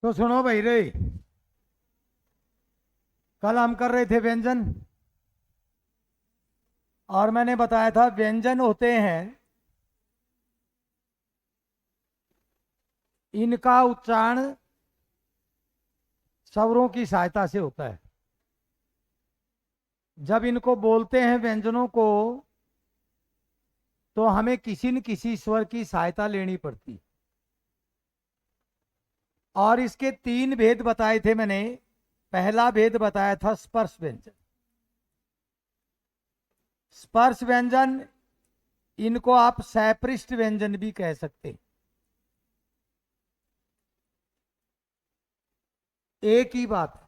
तो सुनो भाई रे, कल हम कर रहे थे व्यंजन और मैंने बताया था व्यंजन होते हैं, इनका उच्चारण स्वरों की सहायता से होता है। जब इनको बोलते हैं व्यंजनों को, तो हमें किसी न किसी स्वर की सहायता लेनी पड़ती। और इसके तीन भेद बताए थे मैंने। पहला भेद बताया था स्पर्श व्यंजन। स्पर्श व्यंजन, इनको आप सैपृष्ठ व्यंजन भी कह सकते हैं। एक ही बात है।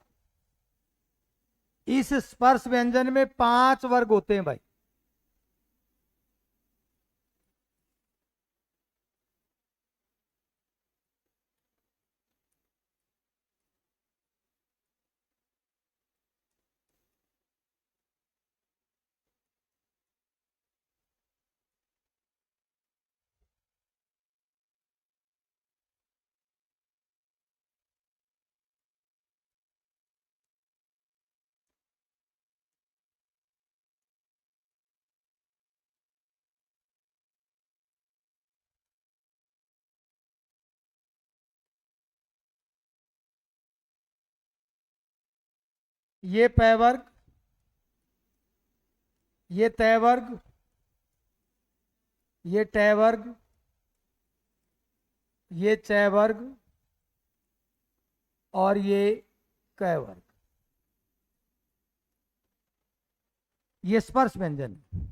इस स्पर्श व्यंजन में 5 वर्ग होते हैं भाई। ये पै वर्ग, ये तय वर्ग, ये टय वर्ग, ये चय वर्ग और ये कै वर्ग। ये स्पर्श व्यंजन है।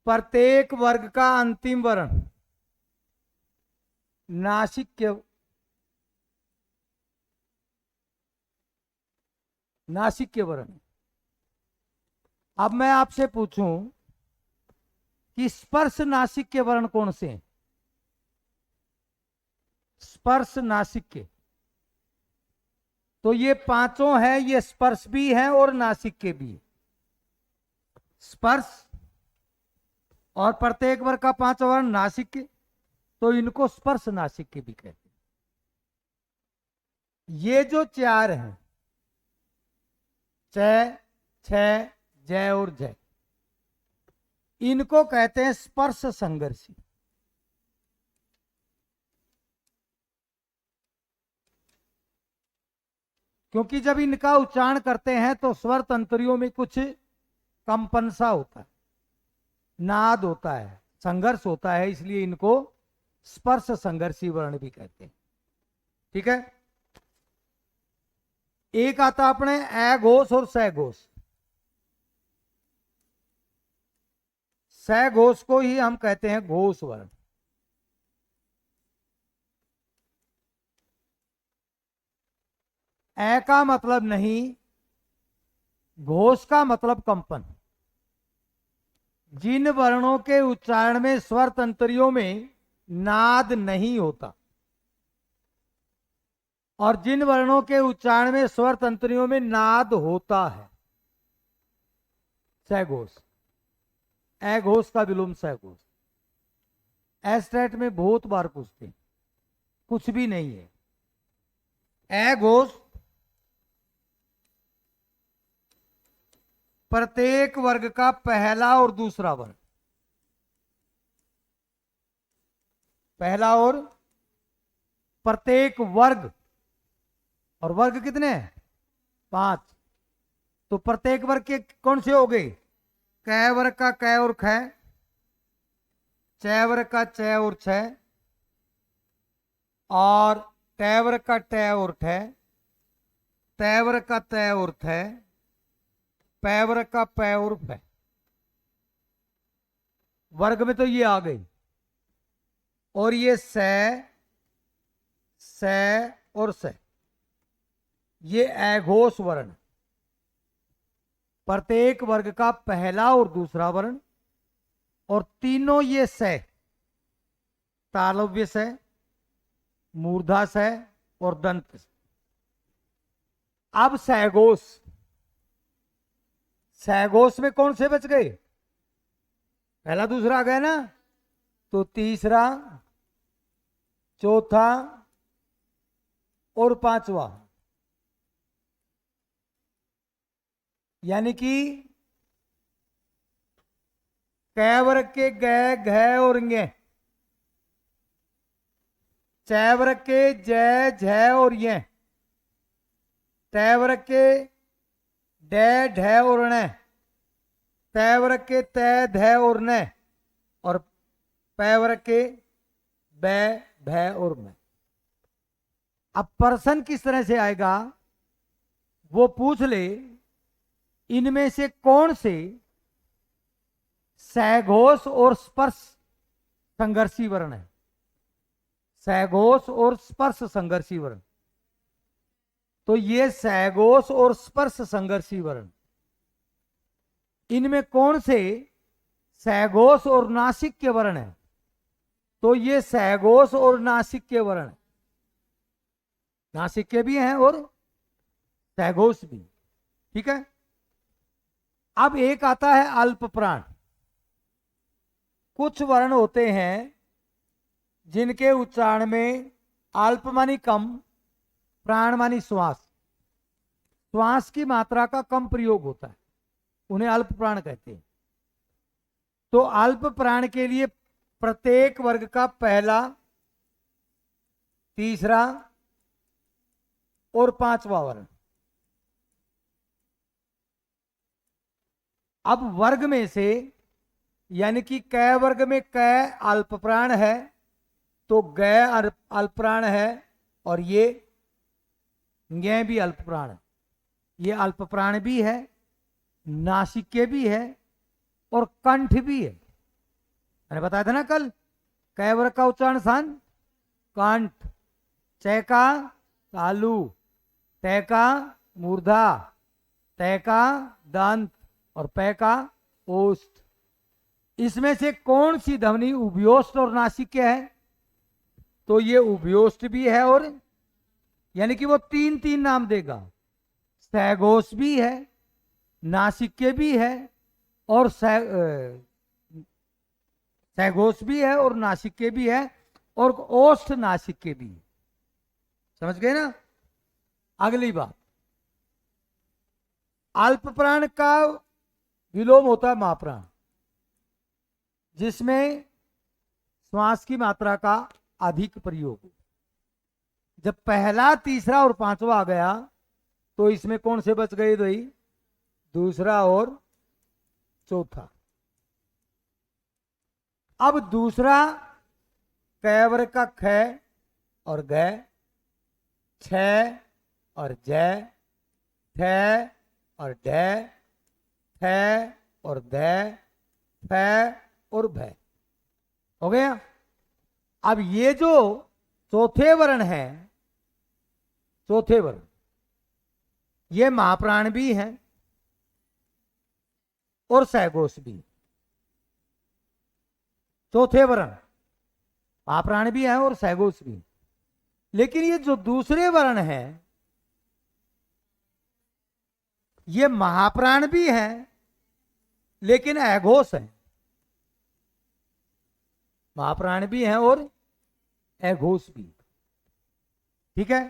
प्रत्येक वर्ग का अंतिम वर्ण नासिक्य नासिक्य वर्ण। अब मैं आपसे पूछूं कि स्पर्श नासिक्य वर्ण कौन से हैं? स्पर्श नासिक्य, तो ये पांचों हैं, ये स्पर्श भी हैं और नासिक्य भी। स्पर्श और प्रत्येक वर्ग का 5 वर्ण नासिक्य, तो इनको स्पर्श नासिक्य भी कहते हैं। ये जो 4 हैं, च, छ, जय और जय, इनको कहते हैं स्पर्श संघर्षी। क्योंकि जब इनका उच्चारण करते हैं तो स्वर तंत्रियों में कुछ कंपन सा होता है, नाद होता है, संघर्ष होता है, इसलिए इनको स्पर्श संघर्षी वर्ण भी कहते हैं। ठीक है। एक आता अपने ए घोष और स घोष। स घोष को ही हम कहते हैं घोष वर्ण। ए का मतलब नहीं, घोष का मतलब कंपन। जिन वर्णों के उच्चारण में स्वर तंत्रियों में नाद नहीं होता और जिन वर्णों के उच्चारण में स्वर तंत्रियों में नाद होता है, सघोष। ए घोष का विलोम सघोष। एस्टेट में बहुत बार पूछते हैं, कुछ भी नहीं है। ए घोष प्रत्येक वर्ग का पहला और दूसरा वर्ग। पहला और प्रत्येक वर्ग, और वर्ग कितने हैं? 5। तो प्रत्येक वर्ग के कौन से हो गए? कै वर्ग का कै और ख, चय वर्ग का चय और छ, और टय वर्ग का टय और ठ, तय वर्ग का तय और थ, पै वर्ग का पै और फै। वर्ग में तो ये आ गई। और ये स और स, ये अघोष वर्ण। प्रत्येक वर्ग का पहला और दूसरा वर्ण, और तीनों ये स, तालव्य स, मूर्धा स और दंत स। अब सघोष, सघोष में कौन से बच गए? पहला दूसरा आ गया ना, तो तीसरा, चौथा, और पांचवा, यानी कि कै वर्ग के ग, घ और ङ, चै वर्ग के जय, झ और य, टै वर्ग के डै, ढ और ण, तै वर्ग के तै, ध और न, और पै वर्ग के बै, भै और मैं। अब प्रश्न किस तरह से आएगा वो पूछ ले, इनमें से कौन से सघोष और स्पर्श संघर्षी वर्ण है? सघोष और स्पर्श संघर्षी वर्ण। तो ये सघोष और स्पर्श संघर्षी वर्ण, इनमें कौन से सघोष और नासिक के वर्ण है? तो ये सघोष और नासिक के वर्ण, नासिक के भी हैं और सघोष भी। ठीक है। अब एक आता है अल्प प्राण। कुछ वर्ण होते हैं जिनके उच्चारण में अल्प मानी कम, प्राण मानी श्वास, श्वास की मात्रा का कम प्रयोग होता है, उन्हें अल्प प्राण कहते हैं। तो अल्प प्राण के लिए प्रत्येक वर्ग का पहला, तीसरा और पांचवा वर्ण। अब वर्ग में से, यानी कि कै वर्ग में कै अल्प प्राण है, तो ग अल्प प्राण है, और ये ङ भी अल्प प्राण है। ये अल्प प्राण भी है, नासिके भी है और कंठ भी है। मैंने बताया था ना कल, कै वर्ग का उच्चारण स्थान कंठ, चै का तालु, तै का मूर्धा, तै का दंत और पै का ओष्ठ। इसमें से कौन सी ध्वनि उभयोष्ठ और नासिक्य है? तो ये उभयोष्ठ भी है, और यानी कि वो तीन तीन नाम देगा, सघोष भी है, नासिक्य भी है और सघोष भी है और नासिक्य भी है और ओष्ठ नासिक्य भी है। समझ गए ना? अगली बात, अल्प प्राण का विलोम होता है महाप्राण, जिसमें श्वास की मात्रा का अधिक प्रयोग। जब पहला, तीसरा और पांचवा आ गया तो इसमें कौन से बच गए भाई? दूसरा और चौथा। अब दूसरा कै वर्ग का ख और ग, छ और ज, ठ और ढ, थ और ध, फ और भ। हो गया। अब ये जो चौथे वर्ण है, चौथे वर्ण, ये महाप्राण भी है और सघोष भी। चौथे वर्ण महाप्राण भी है और सघोष भी। लेकिन ये जो दूसरे वर्ण है, ये महाप्राण भी है लेकिन अघोष है। महाप्राण भी है और अघोष भी। ठीक है।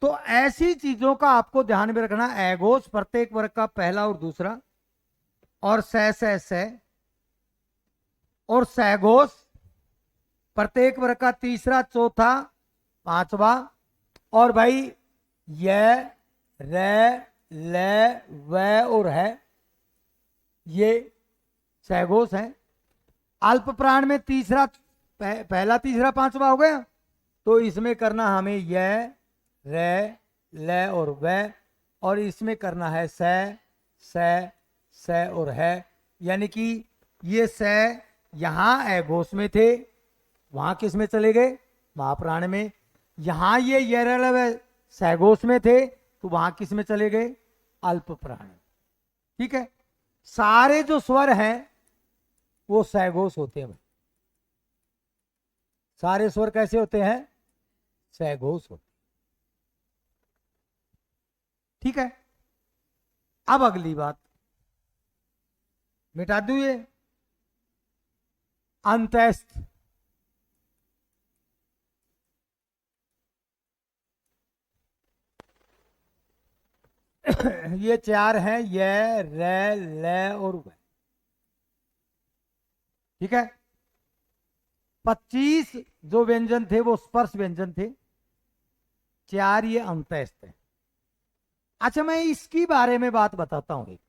तो ऐसी चीजों का आपको ध्यान में रखना। अघोष प्रत्येक वर्ग का पहला और दूसरा, और स और सघोष प्रत्येक वर्ग का तीसरा, चौथा, पांचवा, और भाई य, र, ल, व और है, ये सघोष है। अल्प प्राण में तीसरा, पहला, तीसरा, पांचवा हो गया, तो इसमें करना हमें य, र, ल और व, और इसमें करना है स और है। यानी कि ये स यहां अघोष में थे, वहां किस में चले गए? महाप्राण में। यहां ये य सघोष में थे, तो वहां किस में चले गए? अल्प प्राण। ठीक है। सारे जो स्वर हैं वो सघोष होते हैं। सारे स्वर कैसे होते हैं? सघोष होते। ठीक है। अब अगली बात मिटा दूं, ये अंतस्थ। ये चार हैं, ये रे ले और वे। ठीक है। 25 जो व्यंजन थे वो स्पर्श व्यंजन थे, चार ये अंतस्थ है। अच्छा, मैं इसकी बारे में बात बताता हूं, एक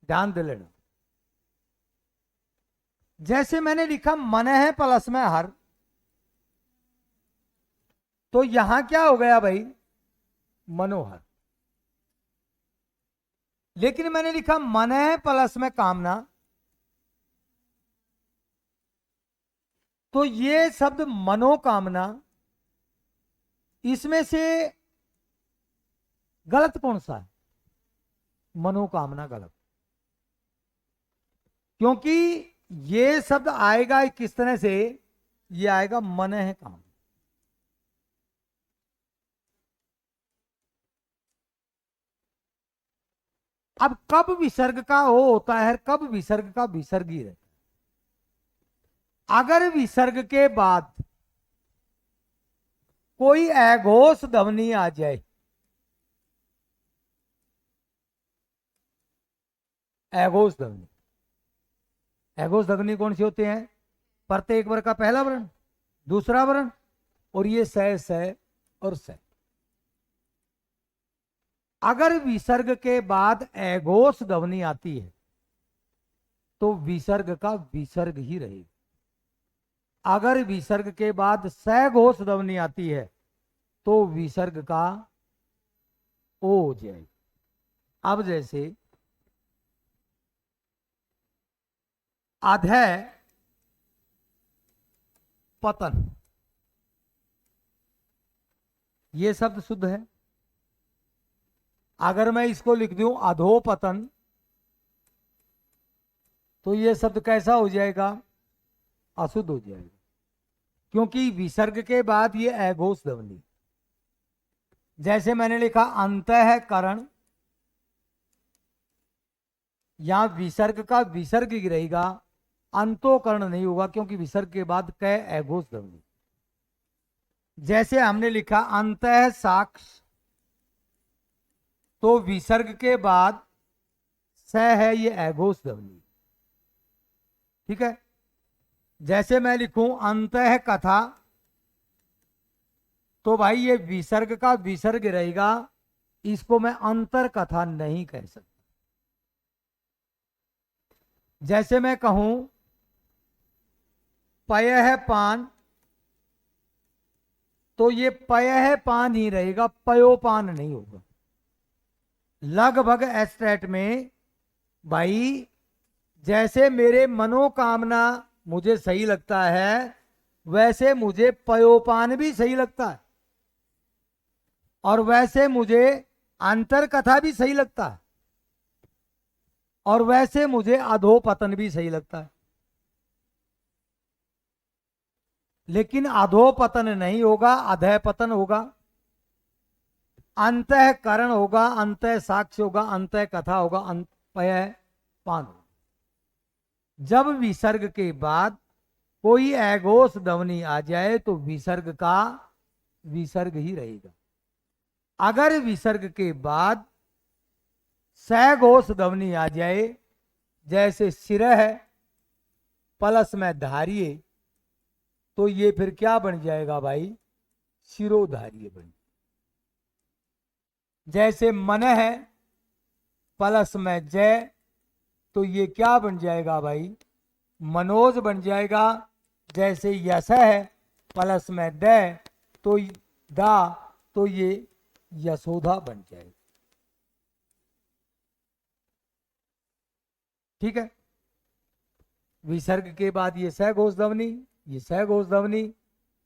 ध्यान दे लेना। जैसे मैंने लिखा मन है प्लस में हर, तो यहां क्या हो गया भाई, मनोहर। लेकिन मैंने लिखा मन है प्लस में कामना, तो ये शब्द मनोकामना, इसमें से गलत कौन सा है? मनोकामना गलत, क्योंकि ये शब्द आएगा किस तरह से, ये आएगा मन है काम। अब कब विसर्ग का हो होता है, कब विसर्ग का विसर्ग ही रहता है। अगर विसर्ग के बाद कोई अघोष ध्वनि आ जाए, अघोष ध्वनि, अघोष ध्वनि कौन सी होते हैं? प्रत्येक वर्ग का पहला वर्ण, दूसरा वर्ण, और ये स और स। अगर विसर्ग के बाद अघोष ध्वनि आती है तो विसर्ग का विसर्ग ही रहेगा। अगर विसर्ग के बाद सघोष ध्वनि आती है तो विसर्ग का ओ हो जाएगा। अब जैसे अधः पतन, ये शब्द शुद्ध है। अगर मैं इसको लिख दूं अधोपतन, तो ये शब्द कैसा हो जाएगा? अशुद्ध हो जाएगा, क्योंकि विसर्ग के बाद ये अघोष ध्वनि। जैसे मैंने लिखा अंतःकरण, यहां विसर्ग का विसर्ग ही रहेगा, अंतोकरण नहीं होगा, क्योंकि विसर्ग के बाद क अघोष ध्वनि। जैसे हमने लिखा अंतः साक्ष, तो विसर्ग के बाद स है, ये अघोष ध्वनि। ठीक है। जैसे मैं लिखूं अंतः कथा, तो भाई ये विसर्ग का विसर्ग रहेगा, इसको मैं अंतर कथा नहीं कह सकता। जैसे मैं कहूं पय है पान, तो ये पय है पान ही रहेगा, पयोपान नहीं होगा। लगभग एस्टेट में भाई, जैसे मेरे मनोकामना मुझे सही लगता है, वैसे मुझे पयोपान भी सही लगता है, और वैसे मुझे अंतर कथा भी सही लगता है, और वैसे मुझे अधोपतन भी सही लगता है। लेकिन अधोपतन नहीं होगा, अधःपतन होगा, अंतःकरण होगा, अंतः साक्ष्य होगा, अंतः कथा होगा, पय पान होगा। जब विसर्ग के बाद कोई अघोष ध्वनि आ जाए तो विसर्ग का विसर्ग ही रहेगा। अगर विसर्ग के बाद सघोष ध्वनि आ जाए, जैसे सिरह प्लस में धारिये, तो ये फिर क्या बन जाएगा भाई? शिरोधार्य बन। जैसे मन है प्लस में जय, तो ये क्या बन जाएगा भाई? मनोज बन जाएगा। जैसे यश है प्लस में द, तो दा, तो ये यशोधा बन जाएगा। ठीक है। विसर्ग के बाद ये सघोष ध्वनि, ये सघोष ध्वनि,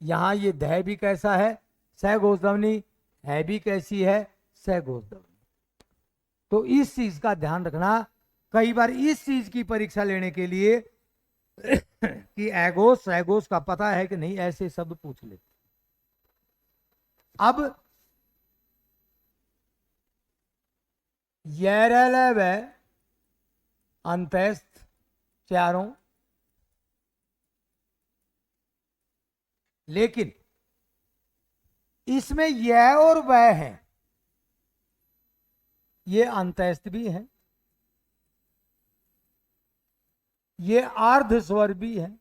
यहां ये ध भी कैसा है? सघोष ध्वनि, है भी कैसी है? सघोष ध्वनि। तो इस चीज का ध्यान रखना। कई बार इस चीज की परीक्षा लेने के लिए कि एगोस सैगोस का पता है कि नहीं, ऐसे शब्द पूछ लेते। अब यरल अंतस्थ चारों, लेकिन इसमें यह और वह है, ये अंतस्थ भी है, ये अर्ध स्वर भी है,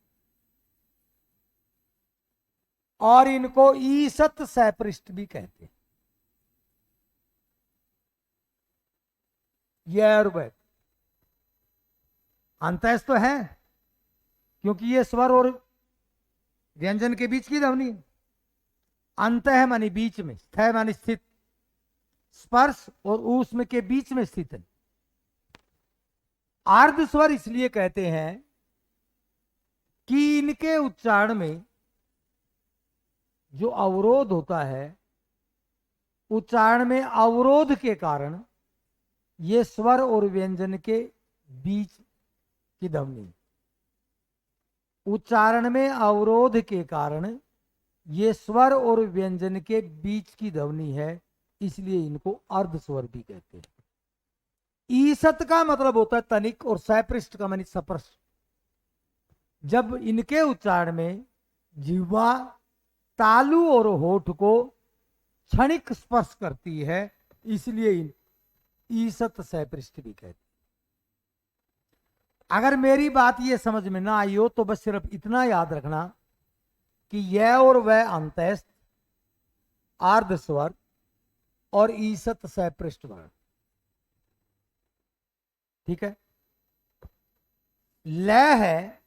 और इनको ईसत सैपृष्ठ भी कहते हैं। ये और वह अंतस्थ तो है, क्योंकि ये स्वर और व्यंजन के बीच की ध्वनि है। अंत है मानी बीच में, स्थ मानी स्थित, स्पर्श और ऊष्म के बीच में स्थित है। आर्ध स्वर इसलिए कहते हैं कि इनके उच्चारण में जो अवरोध होता है, उच्चारण में अवरोध के कारण ये स्वर और व्यंजन के बीच की ध्वनि, उच्चारण में अवरोध के कारण ये स्वर और व्यंजन के बीच की ध्वनि है, इसलिए इनको अर्ध स्वर भी कहते हैं। ईसत का मतलब होता है तनिक, और सैपृष्ठ का मानी सपर्श। जब इनके उच्चारण में जिह्वा तालु और होठ को क्षणिक स्पर्श करती है, इसलिए ईसत सैपृष्ठ भी कहते हैं। अगर मेरी बात ये समझ में ना आई हो तो बस सिर्फ इतना याद रखना कि यह और वह अंतस्थ, आर्ध स्वर और ईसत सैपृष्ठ वर्ण, ठीक है। लय है,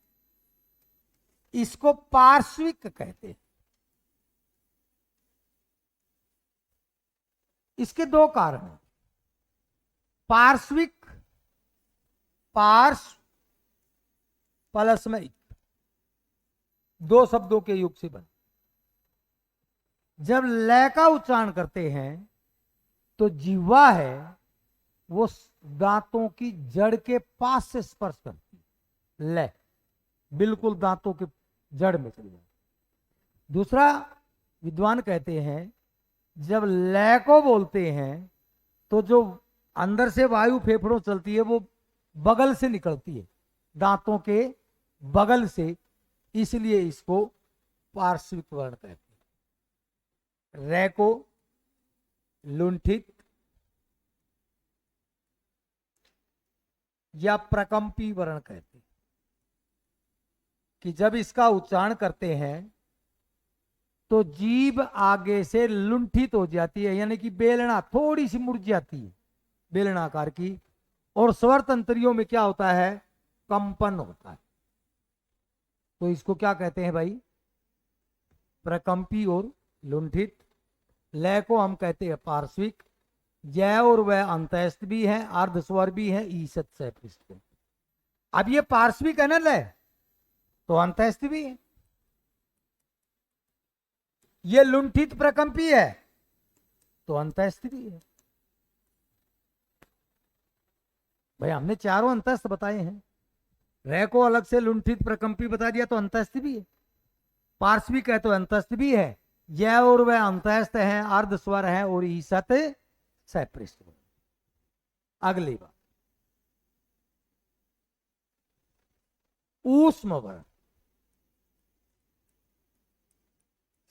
इसको पार्श्विक कहते हैं। इसके दो कारण हैं। पार्श्विक, पार्श्व प्लस में इक, दो शब्दों के युग से बने। जब लय का उच्चारण करते हैं तो जिह्वा है वो दांतों की जड़ के पास से स्पर्श करती है, लय बिल्कुल दांतों के जड़ में चली जाती। दूसरा, विद्वान कहते हैं जब लय को बोलते हैं तो जो अंदर से वायु फेफड़ों चलती है वो बगल से निकलती है, दांतों के बगल से, इसलिए इसको पार्श्विक वर्ण कहते हैं। रै को लुंठित या प्रकंपी वर्ण कहते हैं, कि जब इसका उच्चारण करते हैं तो जीभ आगे से लुंठित हो जाती है, यानी कि बेलना थोड़ी सी मुड़ जाती है, बेलनाकार की, और स्वर तंत्रियों में क्या होता है, कंपन होता है। तो इसको क्या कहते हैं भाई, प्रकंपी और लुंठित। लय को हम कहते हैं पार्श्विक। जय और वह अंतस्थ भी है, अर्ध स्वर भी है, ईसत सैपृष्ठ। अब ये पार्श्विक है ना लय, तो अंतस्थ भी है। ये लुंठित प्रकंपी है तो अंतस्थ भी है। भाई हमने चारों अंतस्थ बताए हैं, रे को अलग से लुंठित प्रकंपी बता दिया तो अंतस्थ भी है, पार्श्विक है तो अंतस्थ भी है, जय और वह अंतस्थ है, अर्ध स्वर है, और ईसत सैपृष्ठ। अगली बात, ऊष्म वर्ण,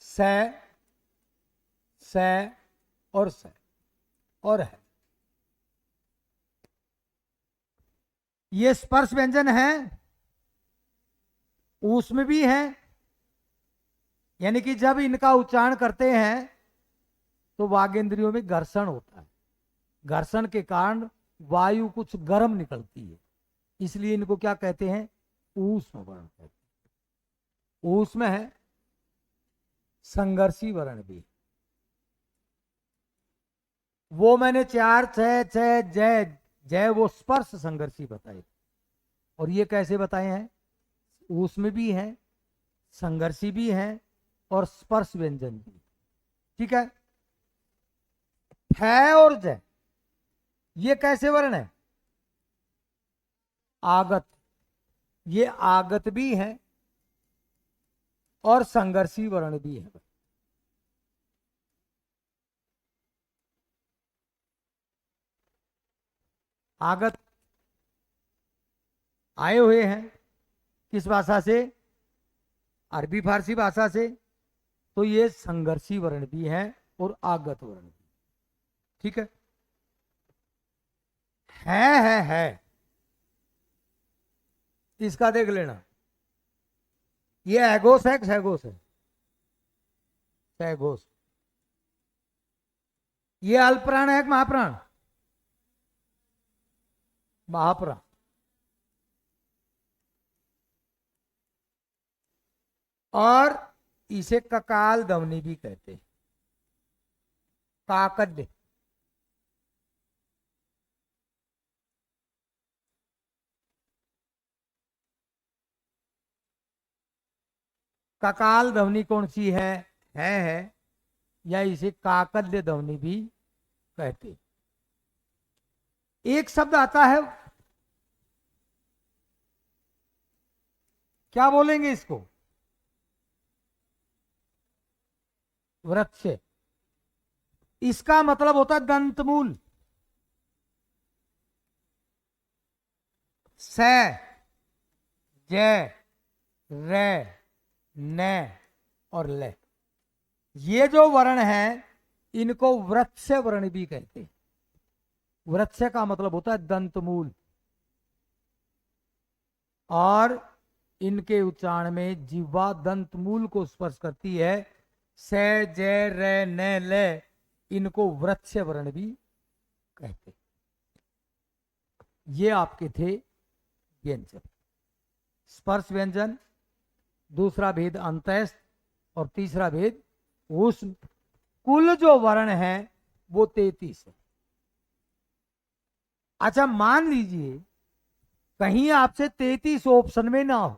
स, स और स और है, ये स्पर्श व्यंजन है, ऊष्म भी है, यानी कि जब इनका उच्चारण करते हैं तो वागेंद्रियों में घर्षण होता है, घर्षण के कारण वायु कुछ गर्म निकलती है, इसलिए इनको क्या कहते हैं, ऊष्म वर्ण कहते हैं। ऊष्म है, संघर्षी वर्ण भी, वो मैंने चार छह छह जय जय वो स्पर्श संघर्षी बताए, और ये कैसे बताए हैं, ऊष्म भी है, संघर्षी भी है, और स्पर्श व्यंजन भी, ठीक है। है और जय ये कैसे वर्ण है, आगत, ये आगत भी है और संघर्षी वर्ण भी है। आगत आए हुए हैं किस भाषा से, अरबी फारसी भाषा से, तो ये संघर्षी वर्ण भी है और आगत वर्ण भी, ठीक है। है। इसका देख लेना, ये एगोस है, सैगोस है, सैगोस। ये अल्पप्राण है, महाप्राण, महाप्राण। और इसे ककाल ध्वनि भी कहते हैं, काकड्य। ककाल ध्वनि कौन सी है, या इसे काकल्य ध्वनि भी कहते। एक शब्द आता है, क्या बोलेंगे इसको? वृक्ष। इसका मतलब होता है दंतमूल। स, ज, र, न और ल, ये जो वर्ण है इनको वृक्ष वर्ण भी कहते हैं। वृक्ष का मतलब होता है दंतमूल, और इनके उच्चारण में जिह्वा दंतमूल को स्पर्श करती है। स, ज, र, न, ल, इनको वृक्ष वर्ण भी कहते। ये आपके थे व्यंजन। स्पर्श व्यंजन, दूसरा भेद अंतस्थ, और तीसरा भेद उष्ण। कुल जो वर्ण है वो 33 है। अच्छा, मान लीजिए कहीं आपसे 33 ऑप्शन में ना हो,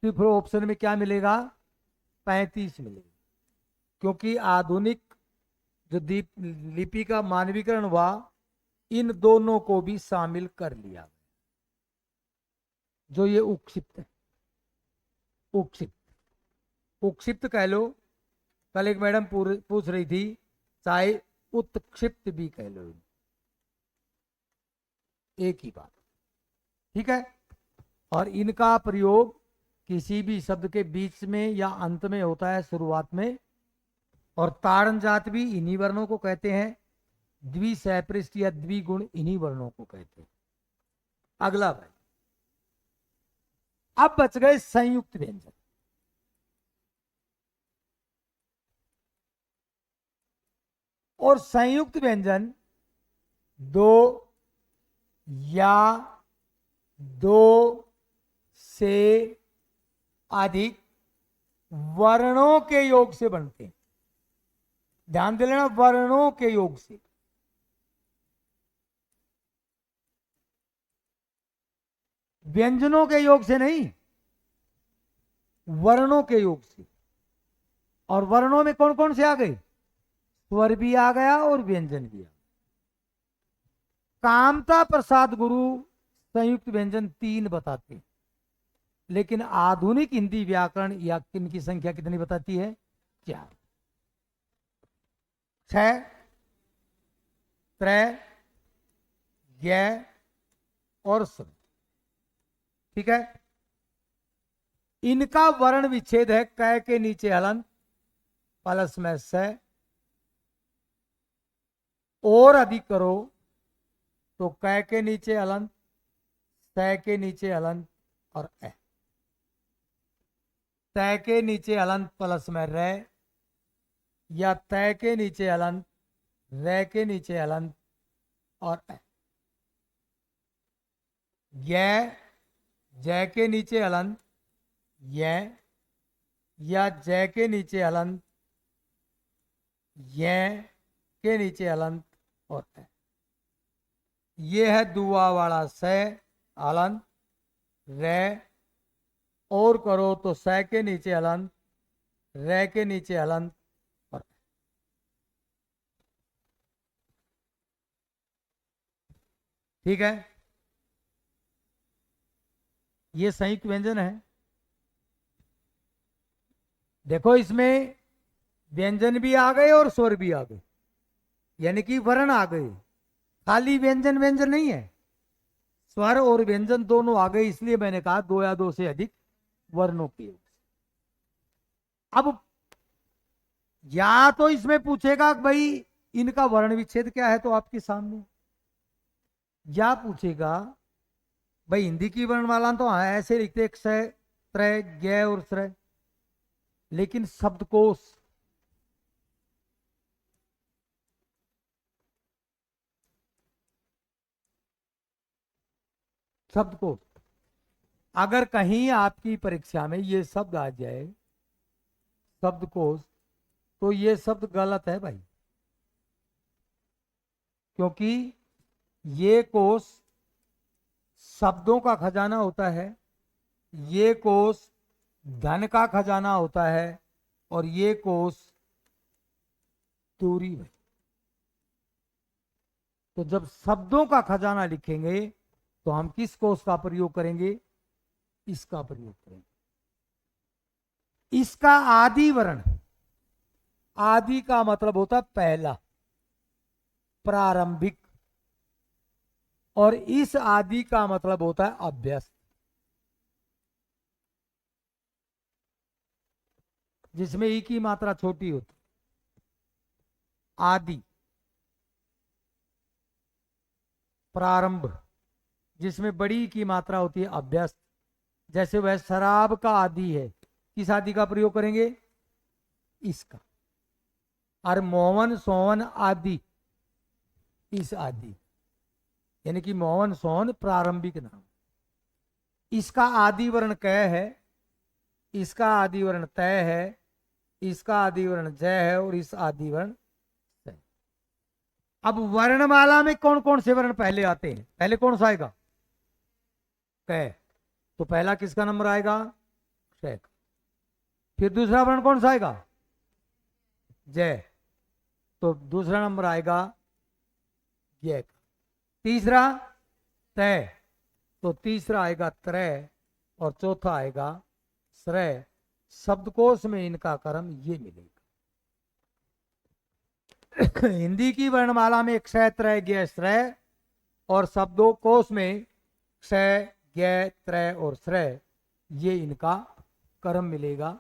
तो फिर ऑप्शन में क्या मिलेगा? 35 मिलेगा, क्योंकि आधुनिक जो दीप लिपि का मानवीकरण हुआ, इन दोनों को भी शामिल कर लिया। जो ये उक्षिप्त है, उक्षिप्त, उक्षिप्त कह लो। कल एक मैडम पूछ रही थी, चाहे उत्क्षिप्त भी कह लो, एक ही बात, ठीक है। और इनका प्रयोग किसी भी शब्द के बीच में या अंत में होता है, शुरुआत में। और ताड़न जात भी इन्हीं वर्णों को कहते हैं। द्विसैपृष्ट या द्विगुण इन्हीं वर्णों को कहते हैं। अगला भाई, अब बच गए संयुक्त व्यंजन। और संयुक्त व्यंजन दो या दो से अधिक वर्णों के योग से बनते हैं। ध्यान दे लेना, वर्णों के योग से। व्यंजनों के योग से नहीं, वर्णों के योग से। और वर्णों में कौन कौन से आ गए? स्वर भी आ गया और व्यंजन भी आ गया। कामता प्रसाद गुरु संयुक्त व्यंजन 3 बताते हैं, लेकिन आधुनिक हिंदी व्याकरण या इनकी संख्या कितनी बताती है? 4। 6, त्रय, य और स्वर, ठीक है। इनका वर्ण विच्छेद है क के नीचे हलंत प्लस में स, और अधिक करो तो क के नीचे हलंत, स के नीचे हलंत और ए। तय के नीचे हलंत प्लस में र, या तय के नीचे हलंत, र के नीचे हलंत और ए। य, जय के नीचे हलंत, य, या जय के नीचे हलंत, य के नीचे हलंत और ए। ये है दुआ वाला स हलंत र, और करो तो स के नीचे हलंत, र के नीचे हलंत और ए। ठीक है, ये संयुक्त व्यंजन है। देखो, इसमें व्यंजन भी आ गए और स्वर भी आ गए, यानी कि वर्ण आ गए। खाली व्यंजन व्यंजन नहीं है, स्वर और व्यंजन दोनों आ गए। इसलिए मैंने कहा 2 या 2 से अधिक वर्णों के योग। अब या तो इसमें पूछेगा कि भाई इनका वर्ण विच्छेद क्या है, तो आपके सामने या पूछेगा भाई हिंदी की वर्णमाला तो हाँ ऐसे लिखते क्षय त्रय ज्ञ और श्रय, लेकिन शब्दकोश शब्दकोश अगर कहीं आपकी परीक्षा में ये शब्द आ जाए शब्दकोश, तो ये शब्द गलत है भाई, क्योंकि ये कोश शब्दों का खजाना होता है, ये कोश धन का खजाना होता है, और ये कोश दूरी है। तो जब शब्दों का खजाना लिखेंगे तो हम किस कोश का प्रयोग करेंगे? इसका प्रयोग करेंगे। इसका आदि वर्ण, आदि का मतलब होता है पहला, प्रारंभिक, और इस आदि का मतलब होता है अभ्यस्त, जिसमें ई की मात्रा छोटी होती। आदि प्रारंभ, जिसमें बड़ी की मात्रा होती है अभ्यस्त। जैसे वह शराब का आदि है, किस आदि का प्रयोग करेंगे? इसका। और मोहन सोहन आदि, इस आदि, यानी कि मोहन सोहन प्रारंभिक नाम। इसका आदि वर्ण क है, इसका आदि वर्ण तय है, इसका आदि वर्ण जय है, और इस आदि वर्ण तय। अब वर्णमाला में कौन कौन से वर्ण पहले आते हैं? पहले कौन सा आएगा? क। तो पहला किसका नंबर आएगा? क्षय का। फिर दूसरा वर्ण कौन सा आएगा? जय। तो दूसरा नंबर आएगा जय का। तीसरा तय, तो तीसरा आएगा त्रय, और चौथा आएगा श्रय। शब्दकोश में इनका क्रम ये मिलेगा। हिंदी की वर्णमाला में क्षय त्रय ज्ञ श्रय, और शब्दकोश में क्षय ज्ञ त्रय और श्रय, ये इनका क्रम मिलेगा।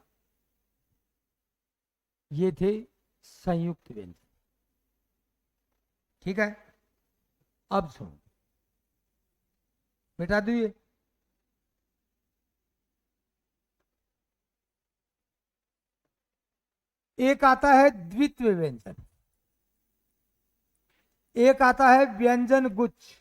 ये थे संयुक्त व्यंजन। ठीक है, अब सुनो, मिटा दिए। एक आता है द्वित्व व्यंजन, एक आता है व्यंजन गुच्छ।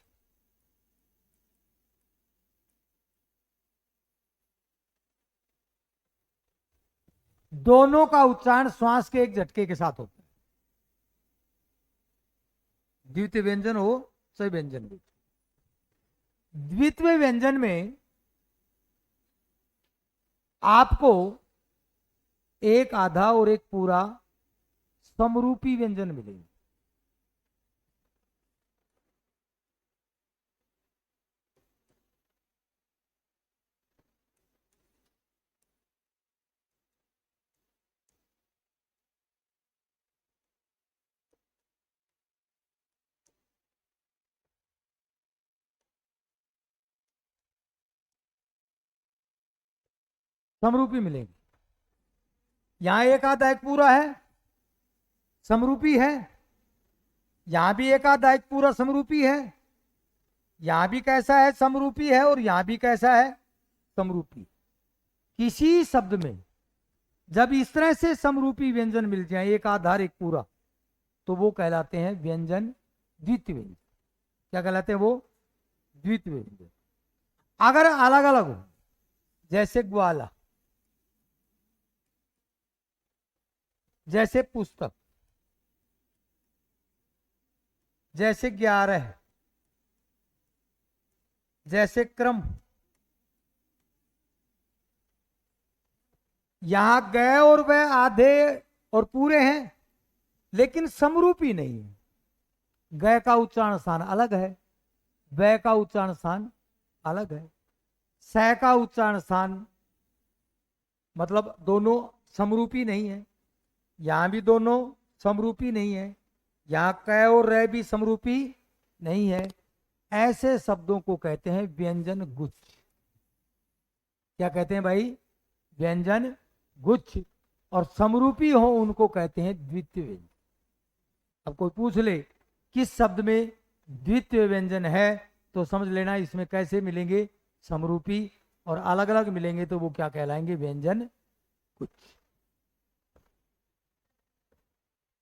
दोनों का उच्चारण श्वास के एक झटके के साथ होता है। द्वितीय व्यंजन हो चाहे व्यंजन गुच्छ। द्वितीय व्यंजन में आपको एक आधा और एक पूरा समरूपी व्यंजन मिलेगा। समरूपी मिलेंगे। यहां एक आधा एक पूरा है, समरूपी है। यहां भी एक आधा एक पूरा समरूपी है। यहां भी कैसा है? समरूपी है। और यहां भी कैसा है? समरूपी। किसी शब्द में जब इस तरह से समरूपी व्यंजन मिल जाए, एक आधार एक पूरा, तो वो कहलाते हैं व्यंजन द्वितीय व्यंजन। क्या कहलाते हैं वो? द्वितीय व्यंजन। अगर अलग अलग हो, जैसे ग्वाला, जैसे पुस्तक, जैसे 11, जैसे क्रम, यहां गए और वह आधे और पूरे हैं, लेकिन समरूपी नहीं है। गए का उच्चारण स्थान अलग है, वह का उच्चारण स्थान अलग है, स का उच्चारण स्थान, मतलब दोनों समरूपी नहीं है। यहां भी दोनों समरूपी नहीं है, यहां क और र भी समरूपी नहीं है। ऐसे शब्दों को कहते हैं व्यंजन गुच्छ। क्या कहते हैं भाई? व्यंजन गुच्छ। और समरूपी हो उनको कहते हैं द्वितीय व्यंजन। अब कोई पूछ ले किस शब्द में द्वितीय व्यंजन है तो समझ लेना इसमें कैसे मिलेंगे समरूपी, और अलग अलग मिलेंगे तो वो क्या कहलाएंगे व्यंजन कुछ।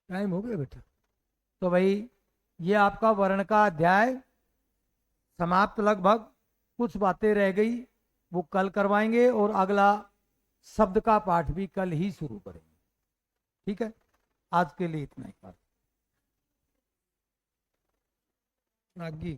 टाइम हो गया बेटा। तो भाई ये आपका वर्ण का अध्याय समाप्त लगभग। कुछ बातें रह गई वो कल करवाएंगे, और अगला शब्द का पाठ भी कल ही शुरू करेंगे। ठीक है, आज के लिए इतना ही। रागी